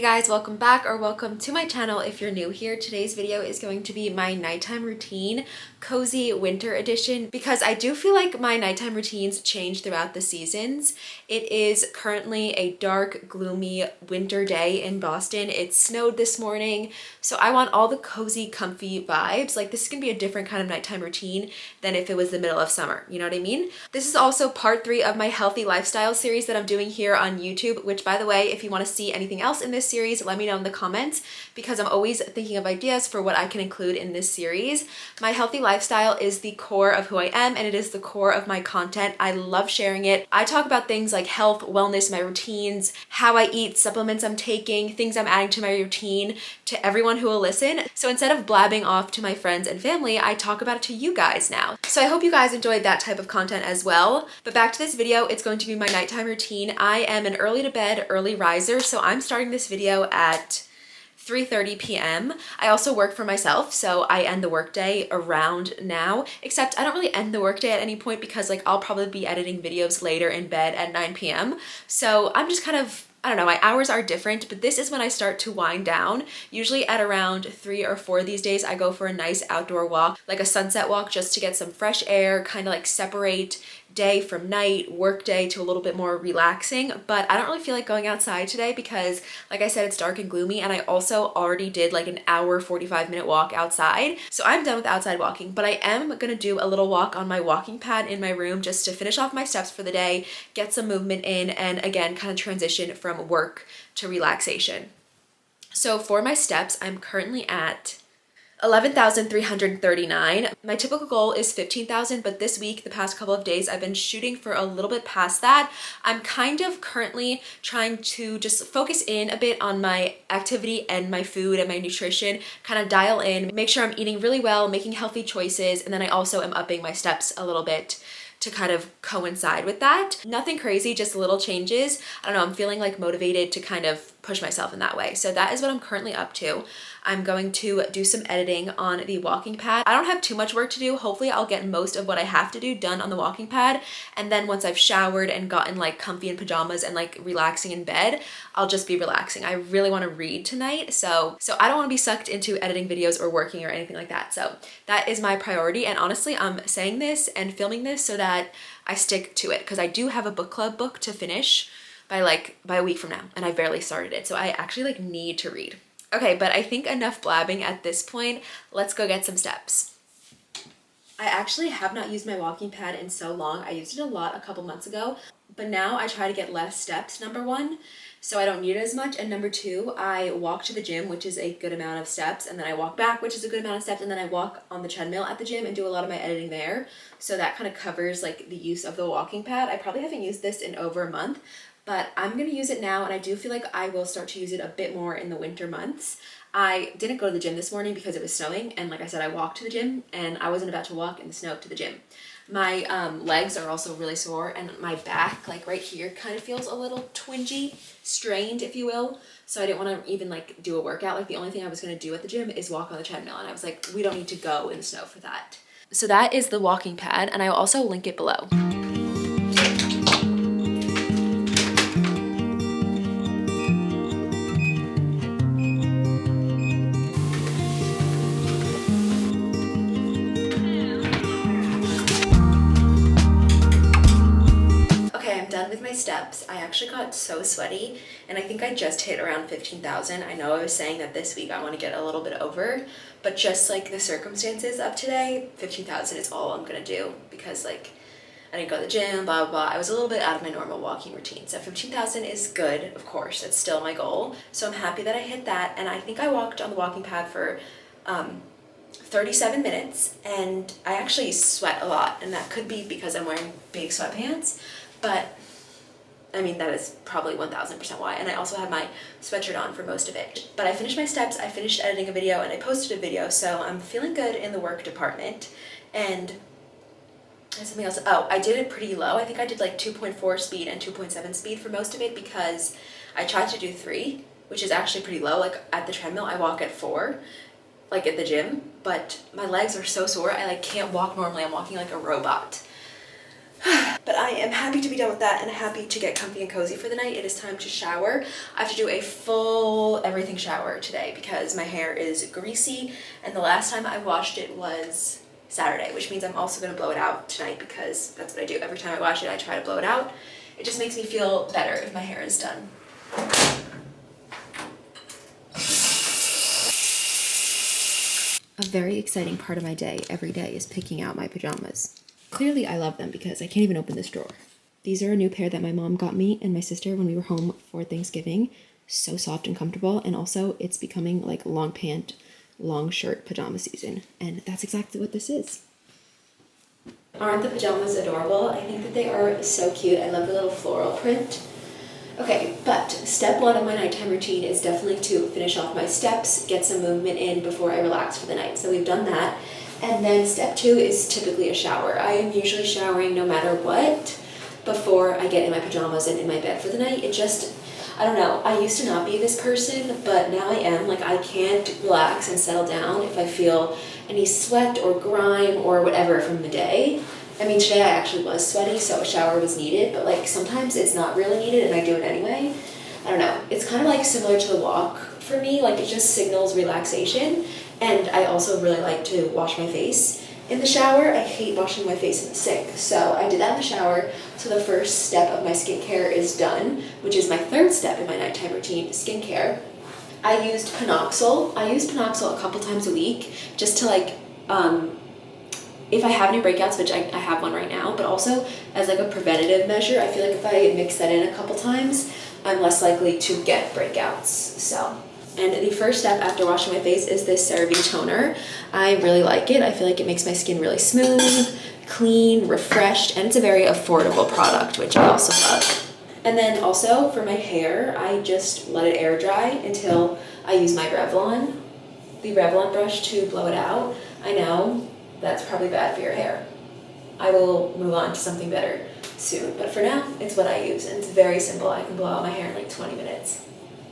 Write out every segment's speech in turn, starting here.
guys, welcome back or welcome to my channel if you're new here. Today's video is going to be my nighttime routine, cozy winter edition, because I do feel like my nighttime routines change throughout the seasons. It is currently a dark, gloomy winter day in Boston. It snowed this morning, so I want all the cozy, comfy vibes. Like, this is gonna be a different kind of nighttime routine than if it was the middle of summer, you know what I mean? This is also part 3 of my healthy lifestyle series that I'm doing here on YouTube, which, by the way, if you want to see anything else in this series, let me know in the comments, because I'm always thinking of ideas for what I can include in this series. My healthy lifestyle is the core of who I am, and it is the core of my content. I love sharing it. I talk about things like health, wellness, my routines, how I eat, supplements I'm taking, things I'm adding to my routine, to everyone who will listen. So instead of blabbing off to my friends and family, I talk about it to you guys now. So I hope you guys enjoyed that type of content as well. But back to this video, it's going to be my nighttime routine. I am an early to bed, early riser, so I'm starting this video at 3:30 p.m. I also work for myself, so I end the workday around now, except I don't really end the workday at any point because like I'll probably be editing videos later in bed at 9 p.m. So I'm just kind of, I don't know, my hours are different, but this is when I start to wind down. Usually at around 3 or 4 these days, I go for a nice outdoor walk, like a sunset walk, just to get some fresh air, kind of like separate day from night, work day to a little bit more relaxing. But I don't really feel like going outside today because, like I said, it's dark and gloomy, and I also already did like an hour, 45-minute walk outside. So I'm done with outside walking, but I am gonna do a little walk on my walking pad in my room just to finish off my steps for the day, get some movement in, and again, kind of transition from work to relaxation. So for my steps, I'm currently at 11,339. My typical goal is 15,000, but this week, the past couple of days, I've been shooting for a little bit past that. I'm kind of currently trying to just focus in a bit on my activity and my food and my nutrition, kind of dial in, make sure I'm eating really well, making healthy choices, and then I also am upping my steps a little bit to kind of coincide with that. Nothing crazy, just little changes. I don't know, I'm feeling like motivated to kind of push myself in that way. So that is what I'm currently up to. I'm going to do some editing on the walking pad. I don't have too much work to do. Hopefully I'll get most of what I have to do done on the walking pad. And then once I've showered and gotten like comfy in pajamas and like relaxing in bed, I'll just be relaxing. I really want to read tonight. So I don't want to be sucked into editing videos or working or anything like that. So that is my priority. And honestly, I'm saying this and filming this so that I stick to it, because I do have a book club book to finish by a week from now, and I barely started it. So I actually like need to read. Okay, but I think enough blabbing at this point. Let's go get some steps. I actually have not used my walking pad in so long. I used it a lot a couple months ago, but now I try to get less steps, number 1, so I don't need it as much, and number 2, I walk to the gym, which is a good amount of steps, and then I walk back, which is a good amount of steps, and then I walk on the treadmill at the gym and do a lot of my editing there. So that kind of covers like the use of the walking pad. I probably haven't used this in over a month, but I'm gonna use it now, and I do feel like I will start to use it a bit more in the winter months. I didn't go to the gym this morning because it was snowing, and like I said, I walked to the gym, and I wasn't about to walk in the snow to the gym. My legs are also really sore, and my back, like right here, kind of feels a little twingy, strained, if you will. So I didn't want to even like do a workout. Like, the only thing I was gonna do at the gym is walk on the treadmill, and I was like, we don't need to go in the snow for that. So that is the walking pad, and I will also link it below. With my steps, I actually got so sweaty, and I think I just hit around 15,000. I know I was saying that this week I want to get a little bit over, but just like the circumstances of today, 15,000 is all I'm gonna do, because like I didn't go to the gym, blah blah blah. I was a little bit out of my normal walking routine, so 15,000 is good. Of course, it's still my goal, so I'm happy that I hit that. And I think I walked on the walking pad for 37 minutes, and I actually sweat a lot, and that could be because I'm wearing big sweatpants, but I mean, that is probably 1000% why. And I also had my sweatshirt on for most of it. But I finished my steps, I finished editing a video, and I posted a video, so I'm feeling good in the work department. And something else, oh, I did it pretty low. I think I did like 2.4 speed and 2.7 speed for most of it, because I tried to do 3, which is actually pretty low. Like at the treadmill, I walk at 4, like at the gym, but my legs are so sore, I like can't walk normally. I'm walking like a robot. But I am happy to be done with that and happy to get comfy and cozy for the night. It is time to shower. I have to do a full everything shower today because my hair is greasy, and the last time I washed it was Saturday, which means I'm also going to blow it out tonight because that's what I do. Every time I wash it, I try to blow it out. It just makes me feel better if my hair is done. A very exciting part of my day every day is picking out my pajamas. Clearly I love them because I can't even open this drawer. These are a new pair that my mom got me and my sister when we were home for Thanksgiving. So soft and comfortable, and also it's becoming like long pant, long shirt pajama season, and that's exactly what this is. Aren't the pajamas adorable? I think that they are so cute. I love the little floral print. Okay, but step one of my nighttime routine is definitely to finish off my steps, get some movement in before I relax for the night. So we've done that. And then step two is typically a shower. I am usually showering no matter what before I get in my pajamas and in my bed for the night. It just, I don't know, I used to not be this person, but now I am. Like, I can't relax and settle down if I feel any sweat or grime or whatever from the day. I mean, today I actually was sweaty, so a shower was needed, but like sometimes it's not really needed and I do it anyway. I don't know. It's kind of like similar to the walk for me. Like, it just signals relaxation. And I also really like to wash my face in the shower. I hate washing my face in the sink. So I did that in the shower. So the first step of my skincare is done, which is my third step in my nighttime routine, skincare. I used Panoxyl. I use Panoxyl a couple times a week just to like, if I have any breakouts, which I have one right now, but also as like a preventative measure. I feel like if I mix that in a couple times, I'm less likely to get breakouts. So, and the first step after washing my face is this CeraVe toner. I really like it. I feel like it makes my skin really smooth, clean, refreshed, and it's a very affordable product, which I also love. And then also for my hair, I just let it air dry until I use my the Revlon brush to blow it out. I know that's probably bad for your hair. I will move on to something better soon, but for now, it's what I use, and it's very simple. I can blow out my hair in like 20 minutes.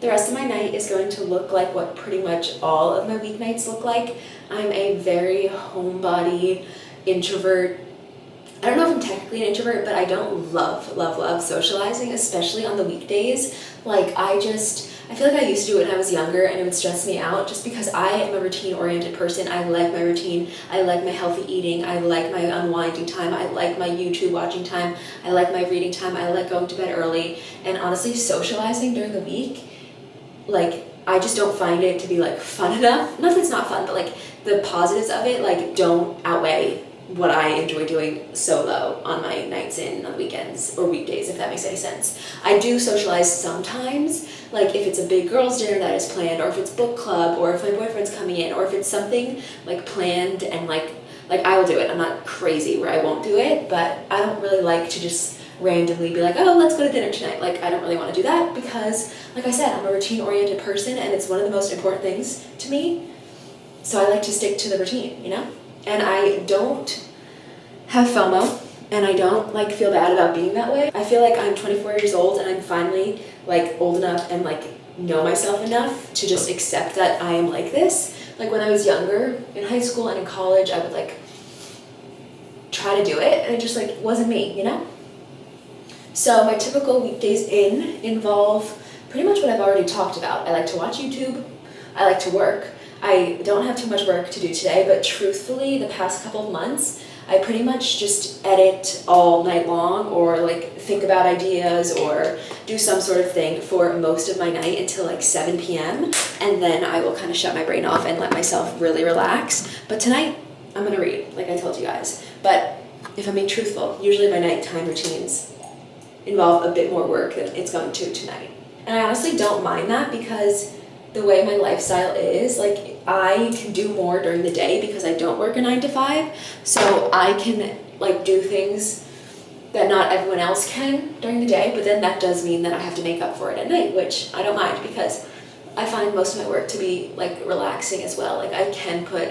The rest of my night is going to look like what pretty much all of my weeknights look like. I'm a very homebody introvert. I don't know if I'm technically an introvert, but I don't love socializing, especially on the weekdays. Like, I feel like I used to do it when I was younger and it would stress me out just because I am a routine-oriented person. I like my routine. I like my healthy eating. I like my unwinding time. I like my YouTube watching time. I like my reading time. I like going to bed early. And honestly, socializing during the week, like, I just don't find it to be like fun enough. Not that it's not fun, but like the positives of it like don't outweigh what I enjoy doing solo on my nights in, on weekends or weekdays, if that makes any sense. I do socialize sometimes, like if it's a big girls' dinner that is planned, or if it's book club, or if my boyfriend's coming in, or if it's something like planned and like I will do it. I'm not crazy where I won't do it, but I don't really like to just randomly be like, oh, let's go to dinner tonight. Like, I don't really want to do that because, like I said, I'm a routine-oriented person and it's one of the most important things to me. So I like to stick to the routine, you know? And I don't have FOMO, and I don't like feel bad about being that way. I feel like I'm 24 years old and I'm finally like old enough and like know myself enough to just accept that I am like this. Like when I was younger, in high school and in college, I would like try to do it and it just like wasn't me, you know? So my typical weekdays involve pretty much what I've already talked about. I like to watch YouTube, I like to work. I don't have too much work to do today, but truthfully, the past couple of months, I pretty much just edit all night long or like think about ideas or do some sort of thing for most of my night until like 7 p.m. And then I will kind of shut my brain off and let myself really relax. But tonight, I'm gonna read, like I told you guys. But if I'm being truthful, usually my nighttime routines involve a bit more work than it's going to tonight. And I honestly don't mind that because the way my lifestyle is, like, I can do more during the day because I don't work a 9 to 5, so I can like do things that not everyone else can during the day, but then that does mean that I have to make up for it at night, which I don't mind because I find most of my work to be like relaxing as well. Like, I can put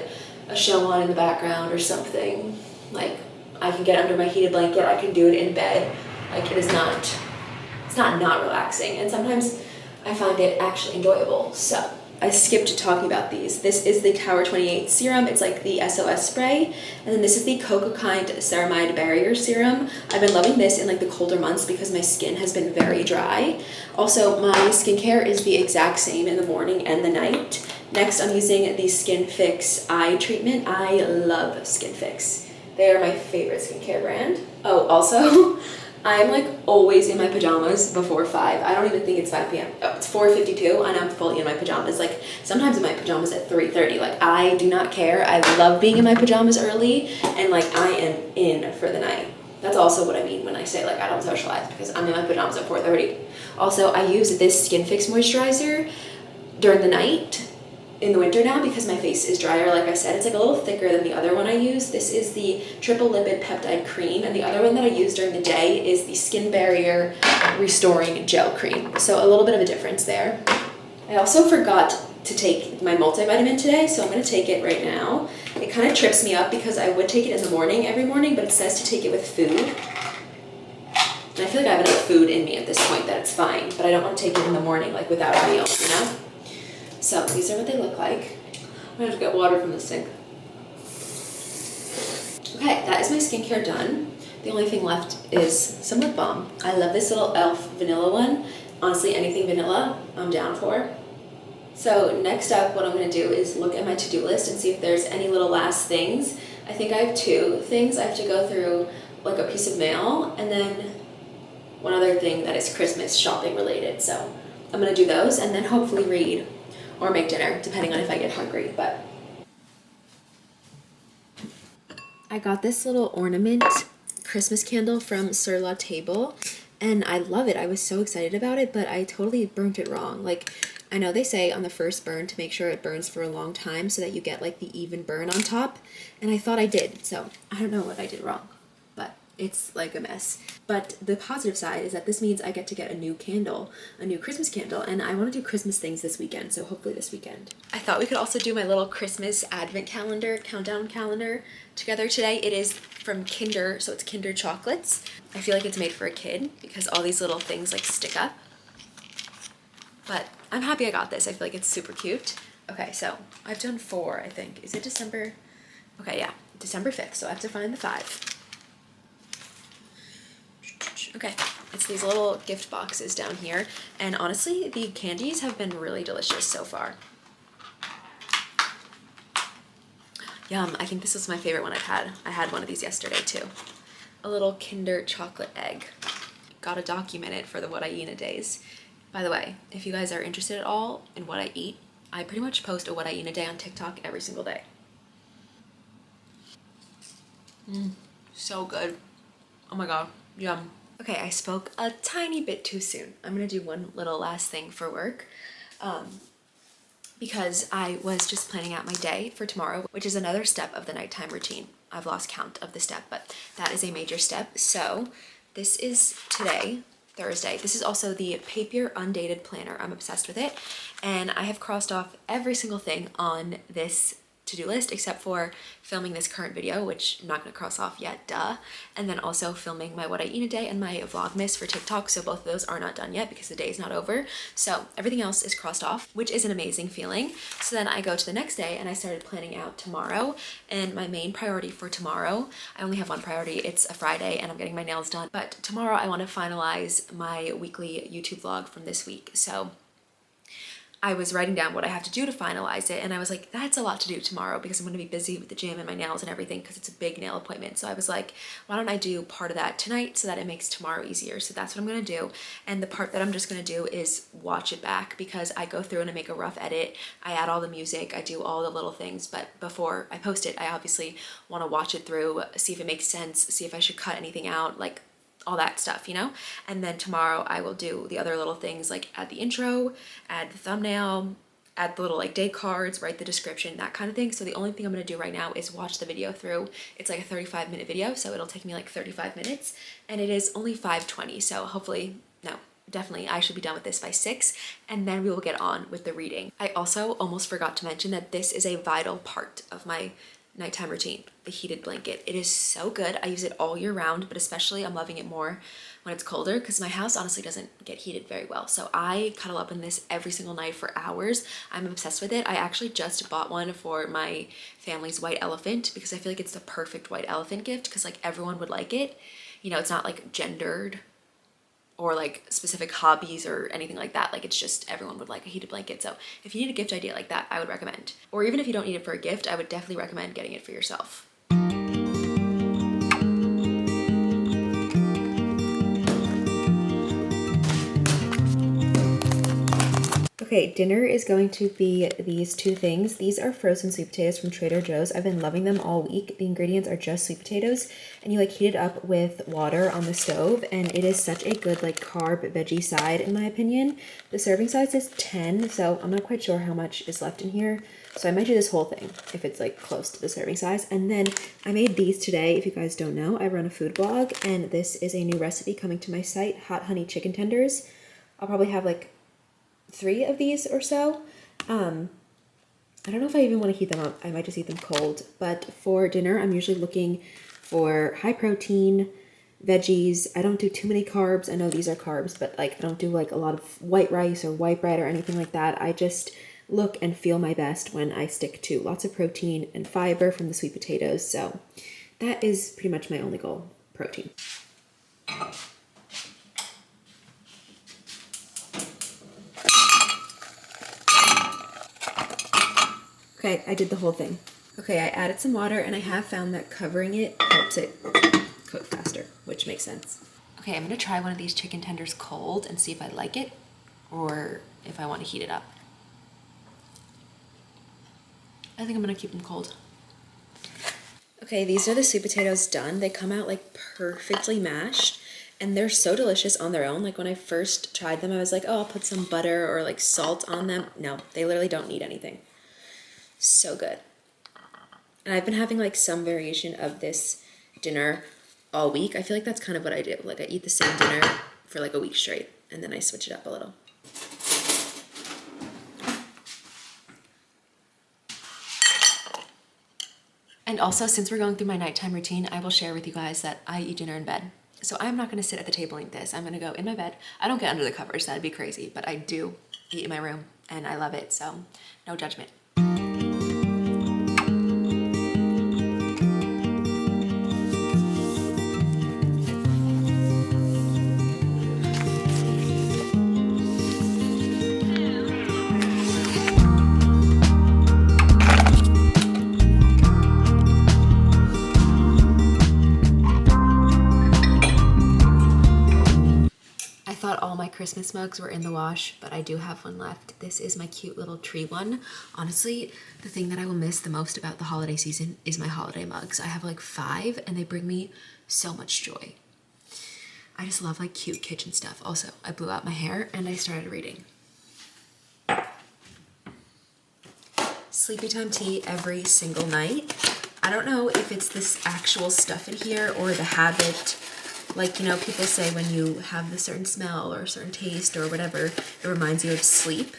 a show on in the background or something. Like, I can get under my heated blanket, I can do it in bed. Like, it's not relaxing, and sometimes I find it actually enjoyable. So I skipped talking about these. This is the Tower 28 serum. It's like the SOS spray. And then this is the Cocokind Ceramide Barrier Serum. I've been loving this in like the colder months because my skin has been very dry. Also, my skincare is the exact same in the morning and the night. Next, I'm using the Skin Fix eye treatment. I love Skin Fix. They are my favorite skincare brand. Oh, also, I'm like always in my pajamas before 5. I don't even think it's 5 p.m. Oh, it's 4:52 and I'm fully in my pajamas. Like sometimes in my pajamas at 3:30. Like I do not care. I love being in my pajamas early and like I am in for the night. That's also what I mean when I say like I don't socialize, because I'm in my pajamas at 4:30. Also, I use this Skin Fix moisturizer during the night in the winter now because my face is drier. Like I said, it's like a little thicker than the other one I use. This is the Triple Lipid Peptide Cream, and the other one that I use during the day is the Skin Barrier Restoring Gel Cream. So a little bit of a difference there. I also forgot to take my multivitamin today, so I'm going to take it right now. It kind of trips me up because I would take it in the morning every morning, but it says to take it with food. And I feel like I have enough food in me at this point that it's fine, but I don't want to take it in the morning like without a meal, you know? So these are what they look like. I'm gonna have to get water from the sink. Okay, that is my skincare done. The only thing left is some lip balm. I love this little e.l.f. vanilla one. Honestly, anything vanilla, I'm down for. So next up, what I'm gonna do is look at my to-do list and see if there's any little last things. I think I have 2 things. I have to go through like a piece of mail and then one other thing that is Christmas shopping related. So I'm gonna do those and then hopefully read or make dinner, depending on if I get hungry. But I got this little ornament Christmas candle from Sur La Table, and I love it. I was so excited about it, but I totally burnt it wrong. Like, I know they say on the first burn to make sure it burns for a long time so that you get like the even burn on top, and I thought I did, so I don't know what I did wrong, but it's like a mess. But the positive side is that this means I get to get a new candle, a new Christmas candle, and I want to do Christmas things this weekend, so hopefully this weekend. I thought we could also do my little Christmas advent calendar, countdown calendar together today. It is from Kinder, so it's Kinder chocolates. I feel like it's made for a kid because all these little things like stick up. But I'm happy I got this. I feel like it's super cute. Okay, so I've done 4, I think. Is it December? Okay, yeah, December 5th, so I have to find the 5. Okay, it's these little gift boxes down here, and honestly, the candies have been really delicious so far. Yum, I think this was my favorite one I've had. I had one of these yesterday too. A little Kinder chocolate egg. Gotta document it for the What I Eat in a Days. By the way, if you guys are interested at all in what I eat, I pretty much post a What I Eat in a Day on TikTok every single day. So good. Oh my god, yum. Okay, I spoke a tiny bit too soon. I'm gonna do one little last thing for work because I was just planning out my day for tomorrow, which is another step of the nighttime routine. I've lost count of the step, but that is a major step. So this is today, Thursday. This is also the Papier Undated Planner. I'm obsessed with it. And I have crossed off every single thing on this to-do list except for filming this current video, which I'm not gonna cross off yet, duh. And then also filming my What I Eat in a Day and my Vlogmas for TikTok. So both of those are not done yet because the day is not over. So everything else is crossed off, which is an amazing feeling. So then I go to the next day and I started planning out tomorrow. And my main priority for tomorrow, I only have one priority. It's a Friday and I'm getting my nails done. But tomorrow I want to finalize my weekly YouTube vlog from this week. So I was writing down what I have to do to finalize it, and I was like, that's a lot to do tomorrow because I'm going to be busy with the gym and my nails and everything because it's a big nail appointment. So I was like, why don't I do part of that tonight so that it makes tomorrow easier? So that's what I'm going to do. And the part that I'm just going to do is watch it back because I go through and I make a rough edit. I add all the music, I do all the little things, but before I post it, I obviously want to watch it through, see if it makes sense, see if I should cut anything out, like all that stuff, you know? And then tomorrow I will do the other little things like add the intro, add the thumbnail, add the little like day cards, write the description, that kind of thing. So the only thing I'm gonna do right now is watch the video through. It's like a 35-minute video, so it'll take me like 35 minutes and it is only 5:20. So hopefully, no, definitely I should be done with this by 6 and then we will get on with the reading. I also almost forgot to mention that this is a vital part of my nighttime routine, the heated blanket. It is so good. I use it all year round, but especially I'm loving it more when it's colder because my house honestly doesn't get heated very well. So I cuddle up in this every single night for hours. I'm obsessed with it. I actually just bought one for my family's white elephant because I feel like it's the perfect white elephant gift because like everyone would like it. You know, it's not like gendered or like specific hobbies or anything like that. Like it's just everyone would like a heated blanket. So if you need a gift idea like that, I would recommend. Or even if you don't need it for a gift, I would definitely recommend getting it for yourself. Okay, dinner is going to be these two things. These are frozen sweet potatoes from Trader Joe's. I've been loving them all week. The ingredients are just sweet potatoes and you like heat it up with water on the stove and it is such a good like carb veggie side in my opinion. The serving size is 10, so I'm not quite sure how much is left in here. So I might do this whole thing if it's like close to the serving size. And then I made these today. If you guys don't know, I run a food blog and this is a new recipe coming to my site, hot honey chicken tenders. I'll probably have like 3 of these or so. I don't know if I even want to heat them up. I might just eat them cold. But for dinner, I'm usually looking for high protein, veggies. I don't do too many carbs. I know these are carbs, but like I don't do like a lot of white rice or white bread or anything like that. I just look and feel my best when I stick to lots of protein and fiber from the sweet potatoes. So that is pretty much my only goal, protein. Okay, I did the whole thing. Okay, I added some water and I have found that covering it helps it cook faster, which makes sense. Okay, I'm gonna try one of these chicken tenders cold and see if I like it or if I want to heat it up. I think I'm gonna keep them cold. Okay, these are the sweet potatoes done. They come out like perfectly mashed and they're so delicious on their own. Like when I first tried them, I was like, oh, I'll put some butter or like salt on them. No, they literally don't need anything. So good. And I've been having like some variation of this dinner all week. I feel like that's kind of what I do. Like I eat the same dinner for like a week straight and then I switch it up a little. And also, since we're going through my nighttime routine, I will share with you guys that I eat dinner in bed. So I'm not gonna sit at the table and eat this. I'm gonna go in my bed. I don't get under the covers, that'd be crazy, but I do eat in my room and I love it, so no judgment. All my Christmas mugs were in the wash, but I do have one left. This is my cute little tree one. Honestly, the thing that I will miss the most about the holiday season is my holiday mugs. I have like 5 and they bring me so much joy. I just love like cute kitchen stuff. Also, I blew out my hair and I started reading. Sleepy time tea every single night. I don't know if it's this actual stuff in here or the habit. Like, you know, people say when you have a certain smell or a certain taste or whatever, it reminds you of sleep.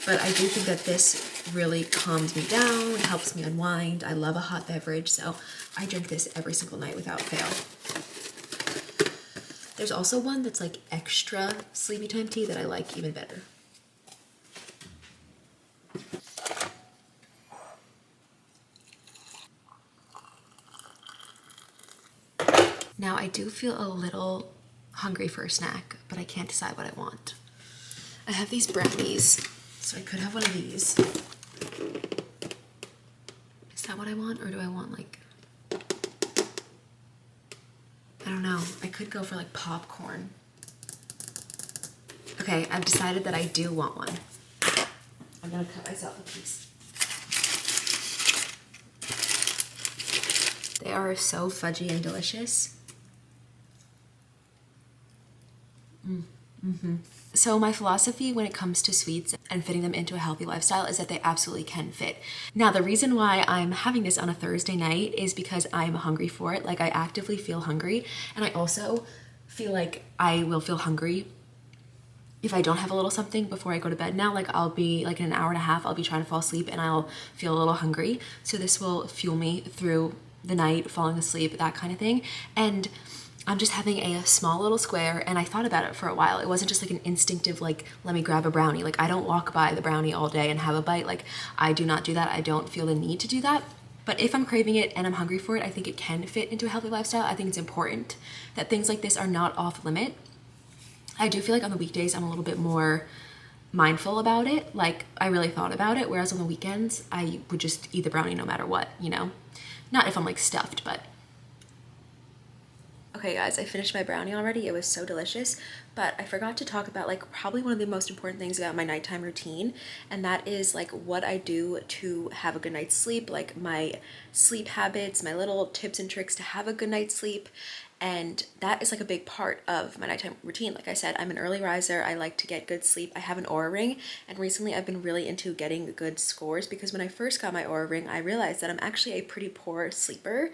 But I do think that this really calms me down, helps me unwind. I love a hot beverage, so I drink this every single night without fail. There's also one that's like extra sleepy time tea that I like even better. Now I do feel a little hungry for a snack, but I can't decide what I want. I have these brownies, so I could have one of these. Is that what I want, or do I want like, I don't know. I could go for like popcorn. Okay, I've decided that I do want one. I'm gonna cut myself a piece. They are so fudgy and delicious. So my philosophy when it comes to sweets and fitting them into a healthy lifestyle is that they absolutely can fit. Now, the reason why I'm having this on a Thursday night is because I'm hungry for it. Like I actively feel hungry, and I also feel like I will feel hungry if I don't have a little something before I go to bed now, like I'll be like in an hour and a half, I'll be trying to fall asleep and I'll feel a little hungry. So this will fuel me through the night, falling asleep, that kind of thing. And I'm just having a small little square, and I thought about it for a while. It wasn't just like an instinctive, like, let me grab a brownie. Like, I don't walk by the brownie all day and have a bite. Like, I do not do that. I don't feel the need to do that. But if I'm craving it and I'm hungry for it, I think it can fit into a healthy lifestyle. I think it's important that things like this are not off limit. I do feel like on the weekdays, I'm a little bit more mindful about it. Like, I really thought about it. Whereas on the weekends, I would just eat the brownie no matter what, you know? Not if I'm like stuffed, but. Okay guys, I finished my brownie already. It was so delicious, but I forgot to talk about like probably one of the most important things about my nighttime routine, and that is like what I do to have a good night's sleep, like my sleep habits, my little tips and tricks to have a good night's sleep. And that is like a big part of my nighttime routine. Like I said, I'm an early riser. I like to get good sleep. I have an Aura ring, and recently I've been really into getting good scores because when I first got my Aura ring, I realized that I'm actually a pretty poor sleeper.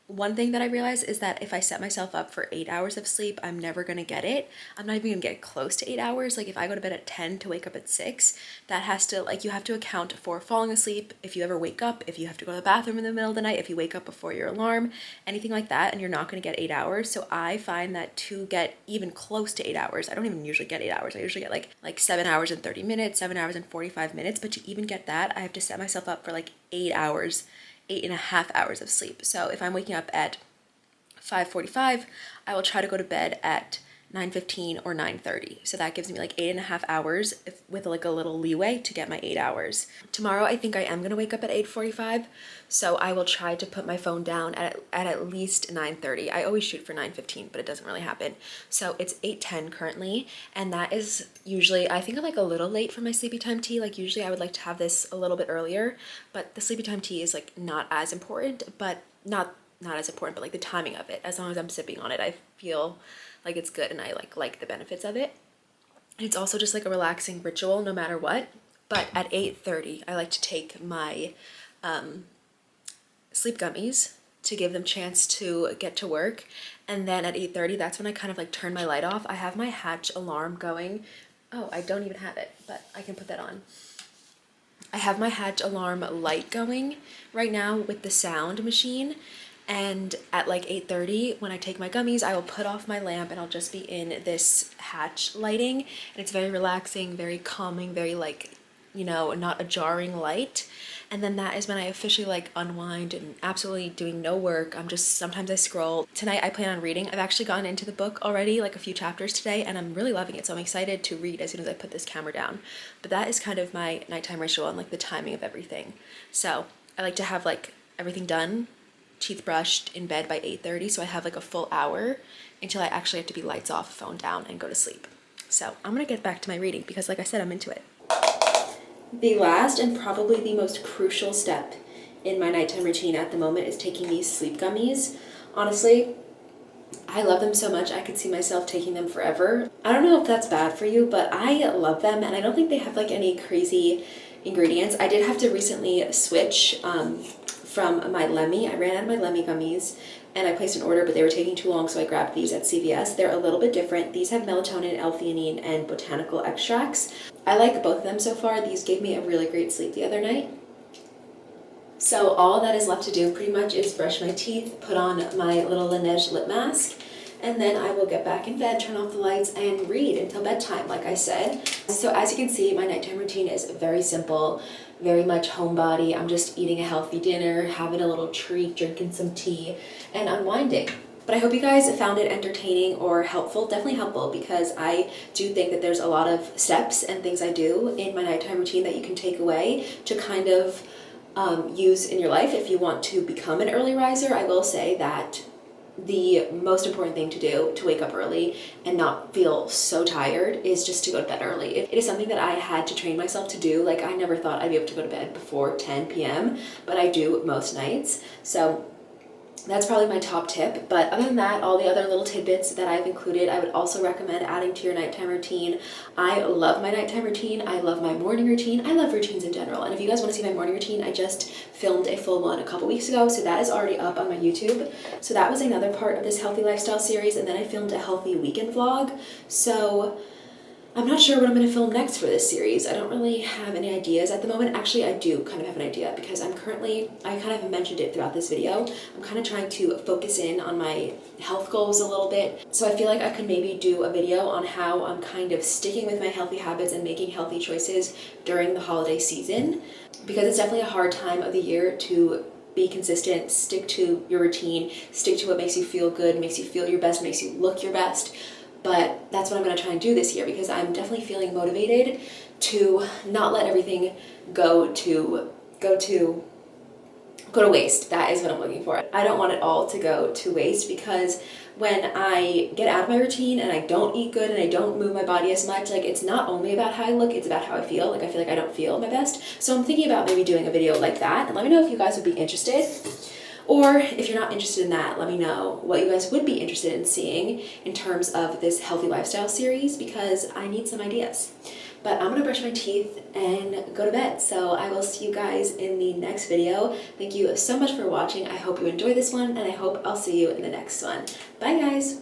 One thing that I realized is that if I set myself up for 8 hours of sleep, I'm never gonna get it. I'm not even gonna get close to 8 hours. Like if I go to bed at 10 to wake up at 6, that has to, like, you have to account for falling asleep, if you ever wake up, if you have to go to the bathroom in the middle of the night, if you wake up before your alarm, anything like that, and you're not gonna get 8 hours. So I find that to get even close to 8 hours, I don't even usually get 8 hours. I usually get like 7 hours and 30 minutes, 7 hours and 45 minutes. But to even get that, I have to set myself up for like 8 hours, 8.5 hours of sleep. So if I'm waking up at 5:45, I will try to go to bed at 9:15 or 9:30. So that gives me like 8.5 hours with like a little leeway to get my 8 hours. Tomorrow, I think I am gonna wake up at 8:45. So I will try to put my phone down at least 9:30. I always shoot for 9:15, but it doesn't really happen. So it's 8:10 currently. And that is usually, I think I'm like a little late for my sleepy time tea. Like usually I would like to have this a little bit earlier, but the sleepy time tea is like not as important, but not as important, but like the timing of it. As long as I'm sipping on it, I feel like it's good and I like the benefits of it. And it's also just like a relaxing ritual no matter what. But at 8:30, I like to take my sleep gummies to give them chance to get to work. And then at 8:30, that's when I kind of like turn my light off. I have my Hatch alarm going. Oh, I don't even have it, but I can put that on. I have my Hatch alarm light going right now with the sound machine. And at like 8:30, when I take my gummies, I will put off my lamp and I'll just be in this Hatch lighting. And it's very relaxing, very calming, very like, you know, not a jarring light. And then that is when I officially like unwind and absolutely doing no work. I'm just, sometimes I scroll. Tonight I plan on reading. I've actually gotten into the book already, like a few chapters today, and I'm really loving it. So I'm excited to read as soon as I put this camera down. But that is kind of my nighttime ritual and like the timing of everything. So I like to have like everything done, teeth brushed, in bed by 8:30, so I have like a full hour until I actually have to be lights off, phone down, and go to sleep. So I'm gonna get back to my reading because like I said, I'm into it. The last and probably the most crucial step in my nighttime routine at the moment is taking these sleep gummies. Honestly, I love them so much, I could see myself taking them forever. I don't know if that's bad for you, but I love them, and I don't think they have like any crazy ingredients. I did have to recently switch from my Lemmy. I ran out of my Lemmy gummies and I placed an order, but they were taking too long, so I grabbed these at CVS. They're a little bit different. These have melatonin, L-theanine, and botanical extracts. I like both of them so far. These gave me a really great sleep the other night. So all that is left to do pretty much is brush my teeth, put on my little Laneige lip mask, and then I will get back in bed, turn off the lights, and read until bedtime, like I said. So as you can see, my nighttime routine is very simple, very much homebody. I'm just eating a healthy dinner, having a little treat, drinking some tea, and unwinding. But I hope you guys found it entertaining or helpful, definitely helpful, because I do think that there's a lot of steps and things I do in my nighttime routine that you can take away to kind of use in your life if you want to become an early riser. I will say that the most important thing to do to wake up early and not feel so tired is just to go to bed early. It is something that I had to train myself to do. Like, I never thought I'd be able to go to bed before 10 p.m., but I do most nights. So that's probably my top tip. But other than that, all the other little tidbits that I've included, I would also recommend adding to your nighttime routine. I love my nighttime routine. I love my morning routine. I love routines in general. And if you guys want to see my morning routine, I just filmed a full one a couple weeks ago, so that is already up on my YouTube. So that was another part of this healthy lifestyle series. And then I filmed a healthy weekend vlog. So I'm not sure what I'm going to film next for this series. I don't really have any ideas at the moment. Actually, I do kind of have an idea because I kind of mentioned it throughout this video, I'm kind of trying to focus in on my health goals a little bit. So I feel like I could maybe do a video on how I'm kind of sticking with my healthy habits and making healthy choices during the holiday season, because it's definitely a hard time of the year to be consistent, stick to your routine, stick to what makes you feel good, makes you feel your best, makes you look your best. But that's what I'm going to try and do this year, because I'm definitely feeling motivated to not let everything go to waste. That is what I'm looking for. I don't want it all to go to waste, because when I get out of my routine and I don't eat good and I don't move my body as much, like, it's not only about how I look, it's about how I feel. Like, I feel like I don't feel my best. So I'm thinking about maybe doing a video like that, and let me know if you guys would be interested. Or if you're not interested in that, let me know what you guys would be interested in seeing in terms of this healthy lifestyle series, because I need some ideas. But I'm gonna brush my teeth and go to bed. So I will see you guys in the next video. Thank you so much for watching. I hope you enjoyed this one, and I hope I'll see you in the next one. Bye, guys.